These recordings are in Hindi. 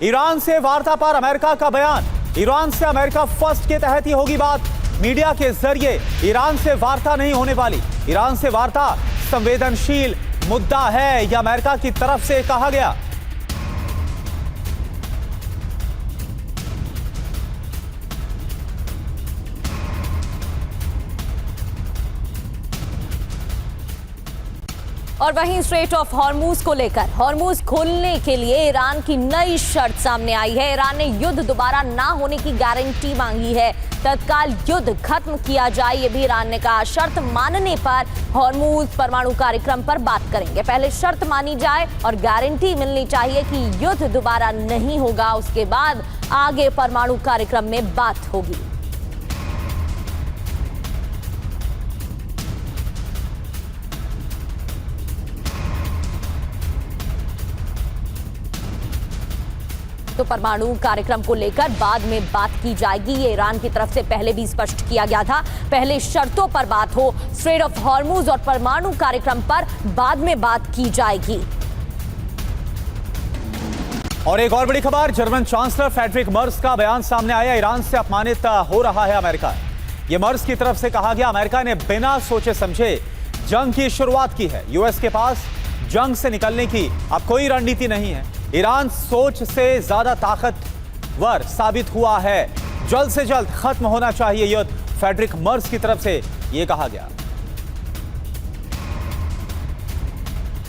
ईरान से वार्ता पर अमेरिका का बयान। ईरान से अमेरिका फर्स्ट के तहत ही होगी बात। मीडिया के जरिए ईरान से वार्ता नहीं होने वाली। ईरान से वार्ता संवेदनशील मुद्दा है, यह अमेरिका की तरफ से कहा गया। और वहीं स्ट्रेट ऑफ हॉर्मूज को लेकर हॉर्मूज खोलने के लिए ईरान की नई शर्त सामने आई है। ईरान ने युद्ध दोबारा ना होने की गारंटी मांगी है। तत्काल युद्ध खत्म किया जाए, ये भी ईरान ने कहा। शर्त मानने पर हॉर्मूज परमाणु कार्यक्रम पर बात करेंगे। पहले शर्त मानी जाए और गारंटी मिलनी चाहिए कि युद्ध दोबारा नहीं होगा, उसके बाद आगे परमाणु कार्यक्रम में बात होगी। तो परमाणु कार्यक्रम को लेकर बाद में बात की जाएगी, ये ईरान की तरफ से पहले भी स्पष्ट किया गया था। पहले शर्तों पर बात हो, स्ट्रेट ऑफ हॉर्मूज और परमाणु कार्यक्रम पर बाद में बात की जाएगी। और एक और बड़ी खबर, जर्मन चांसलर फ्रेडरिक मर्ज का बयान सामने आया। ईरान से अपमानित हो रहा है अमेरिका। यह मर्ज की तरफ से कहा गया, अमेरिका ने बिना सोचे समझे जंग की शुरुआत की है। यूएस के पास जंग से निकलने की अब कोई रणनीति नहीं है। ईरान सोच से ज्यादा ताकतवर साबित हुआ है। जल्द से जल्द खत्म होना चाहिए युद्ध, फ्रेडरिक मर्ज की तरफ से यह कहा गया।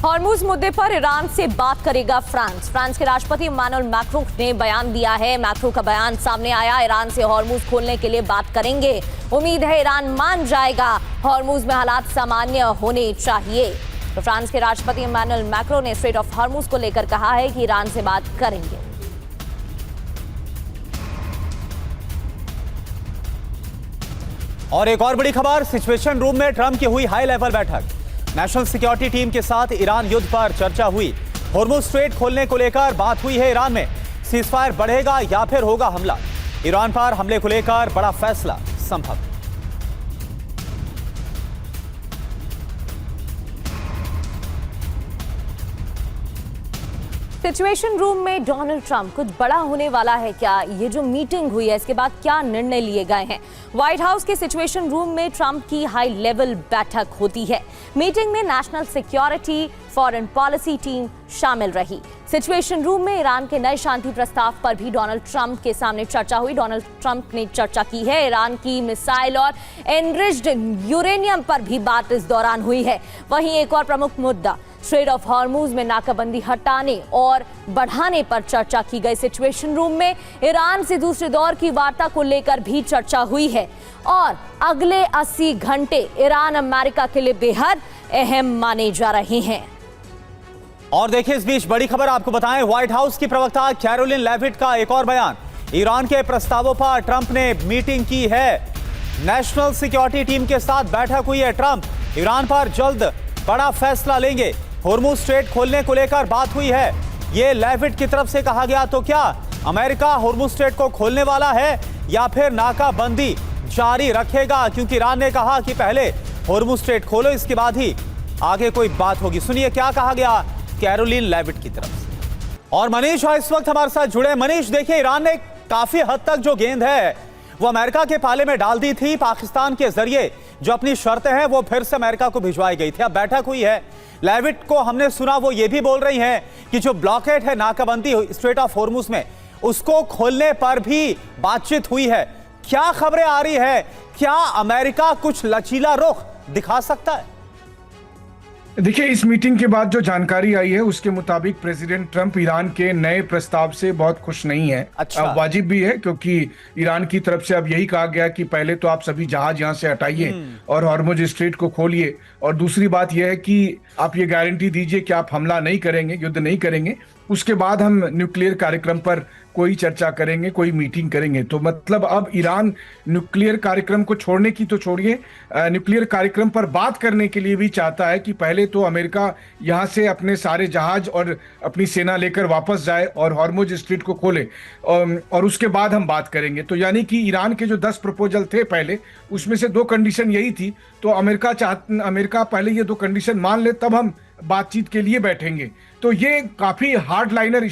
हॉर्मूज मुद्दे पर ईरान से बात करेगा फ्रांस। फ्रांस के राष्ट्रपति इमानुएल मैक्रों ने बयान दिया है। मैक्रों का बयान सामने आया, ईरान से हॉर्मूज खोलने के लिए बात करेंगे। उम्मीद है ईरान मान जाएगा। हॉर्मूज में हालात सामान्य होने चाहिए। तो फ्रांस के राष्ट्रपति इमानुएल मैक्रों ने स्ट्रेट ऑफ हॉर्मूज को लेकर कहा है कि ईरान से बात करेंगे। और एक और बड़ी खबर, सिचुएशन रूम में ट्रंप की हुई हाई लेवल बैठक। नेशनल सिक्योरिटी टीम के साथ ईरान युद्ध पर चर्चा हुई। हॉर्मूज स्ट्रेट खोलने को लेकर बात हुई है ईरान में। सीजफायर बढ़ेगा या फिर होगा हमला। ईरान पर हमले को लेकर बड़ा फैसला संभव। सिचुएशन रूम में डोनाल्ड ट्रंप, कुछ बड़ा होने वाला है क्या? ये जो मीटिंग हुई है इसके बाद क्या निर्णय लिए गए हैं? व्हाइट हाउस के सिचुएशन रूम में ट्रंप की हाई लेवल बैठक होती है। मीटिंग में national security, foreign policy team शामिल रही। सिचुएशन रूम में ईरान के नए शांति प्रस्ताव पर भी डोनाल्ड ट्रंप के सामने चर्चा हुई। डोनाल्ड ट्रंप ने चर्चा की है। ईरान की मिसाइल और एनरिच्ड यूरेनियम पर भी बात इस दौरान हुई है। वहीं एक और प्रमुख मुद्दा, स्ट्रेट ऑफ हॉर्मूज में नाकाबंदी हटाने और बढ़ाने पर चर्चा की गई। सिचुएशन रूम में ईरान से दूसरे दौर की वार्ता को लेकर भी चर्चा हुई है। और अगले 80 घंटे ईरान अमेरिका के लिए बेहद अहम माने जा रहे हैं। और देखिए, इस बीच बड़ी खबर आपको बताएं, व्हाइट हाउस की प्रवक्ता कैरोलिन लेविट का एक और बयान। ईरान के प्रस्तावों पर ट्रंप ने मीटिंग की है। नेशनल सिक्योरिटी टीम के साथ बैठक हुई है। ट्रंप ईरान पर जल्द बड़ा फैसला लेंगे। हॉर्मूज स्ट्रेट खोलने को लेकर बात हुई है, यह लेविट की तरफ से कहा गया। तो क्या अमेरिका हॉर्मूज स्ट्रेट को खोलने वाला है या फिर नाकाबंदी जारी रखेगा? क्योंकि ईरान ने कहा कि पहले हॉर्मूज स्ट्रेट खोलो, इसके बाद ही आगे कोई बात होगी। सुनिए क्या कहा गया कैरोलिन लेविट की तरफ से। और मनीष इस वक्त हमारे साथ जुड़े। मनीष, देखिए, ईरान ने काफी हद तक जो गेंद है वो अमेरिका के पाले में डाल दी थी। पाकिस्तान के जरिए जो अपनी शर्तें हैं वो फिर से अमेरिका को भिजवाई गई थी। अब बैठक हुई है। लेविट को हमने सुना, वो ये भी बोल रही हैं कि जो ब्लॉकेट है, नाकाबंदी स्ट्रेट ऑफ हॉर्मूज में, उसको खोलने पर भी बातचीत हुई है। क्या खबरें आ रही है? क्या अमेरिका कुछ लचीला रुख दिखा सकता है? देखिए, इस मीटिंग के बाद जो जानकारी आई है उसके मुताबिक प्रेसिडेंट ट्रंप ईरान के नए प्रस्ताव से बहुत खुश नहीं है। अच्छा। अब वाजिब भी है, क्योंकि ईरान की तरफ से अब यही कहा गया कि पहले तो आप सभी जहाज यहां से हटाइए और हॉर्मुज स्ट्रेट को खोलिए, और दूसरी बात यह है कि आप ये गारंटी दीजिए कि आप हमला नहीं करेंगे, युद्ध नहीं करेंगे। उसके बाद हम न्यूक्लियर कार्यक्रम पर कोई चर्चा करेंगे, कोई मीटिंग करेंगे। तो मतलब अब ईरान न्यूक्लियर कार्यक्रम को छोड़ने की तो छोड़िए, न्यूक्लियर कार्यक्रम पर बात करने के लिए भी चाहता है कि पहले तो अमेरिका यहाँ से अपने सारे जहाज और अपनी सेना लेकर वापस जाए और हॉर्मुज स्ट्रेट को खोले, और उसके बाद हम बात करेंगे। तो यानी कि ईरान के जो 10 प्रपोजल थे पहले, उसमें से 2 कंडीशन यही थी। तो अमेरिका पहले ये 2 कंडीशन मान ले, तब हम बातचीत के लिए बैठेंगे। तो ये काफी हार्ड लाइनर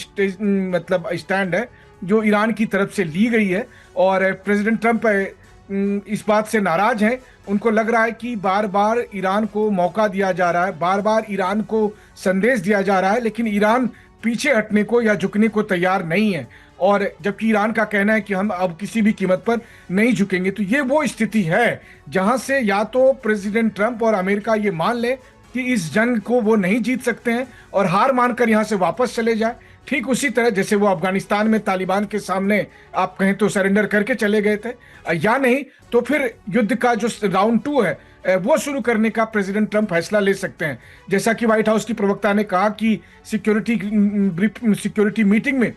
मतलब स्टैंड है जो ईरान की तरफ से ली गई है। और प्रेसिडेंट ट्रंप इस बात से नाराज हैं। उनको लग रहा है कि बार बार ईरान को मौका दिया जा रहा है, बार बार ईरान को संदेश दिया जा रहा है, लेकिन ईरान पीछे हटने को या झुकने को तैयार नहीं है। और जबकि ईरान का कहना है कि हम अब किसी भी कीमत पर नहीं झुकेंगे। तो ये वो स्थिति है जहां से या तो प्रेसिडेंट ट्रंप और अमेरिका ये मान ले कि इस जंग को वो नहीं जीत सकते हैं और हार मानकर यहां से वापस चले जाए, ठीक उसी तरह जैसे वो अफगानिस्तान में तालिबान के सामने आप कहें तो सरेंडर करके चले गए थे, या नहीं तो फिर युद्ध का जो राउंड 2 है वो शुरू करने का प्रेसिडेंट ट्रंप फैसला ले सकते हैं। जैसा कि व्हाइट हाउस की प्रवक्ता ने कहा कि सिक्योरिटी मीटिंग में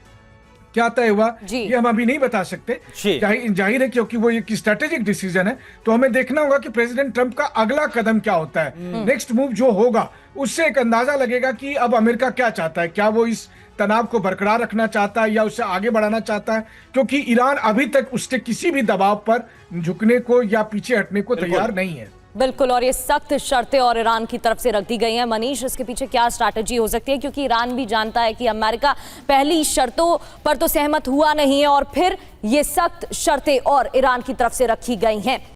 क्या तय हुआ ये हम अभी नहीं बता सकते, जाहिर है क्योंकि वो एक स्ट्रेटेजिक डिसीजन है। तो हमें देखना होगा कि प्रेसिडेंट ट्रंप का अगला कदम क्या होता है, नेक्स्ट मूव जो होगा उससे एक अंदाजा लगेगा कि अब अमेरिका क्या चाहता है। क्या वो इस तनाव को बरकरार रखना चाहता है या उसे आगे बढ़ाना चाहता है, क्योंकि ईरान अभी तक उसके किसी भी दबाव पर झुकने को या पीछे हटने को तैयार नहीं है। बिल्कुल, और ये सख्त शर्तें और ईरान की तरफ से रख दी गई हैं। मनीष, इसके पीछे क्या स्ट्रैटेजी हो सकती है, क्योंकि ईरान भी जानता है कि अमेरिका पहली शर्तों पर तो सहमत हुआ नहीं है और फिर ये सख्त शर्तें और ईरान की तरफ से रखी गई हैं।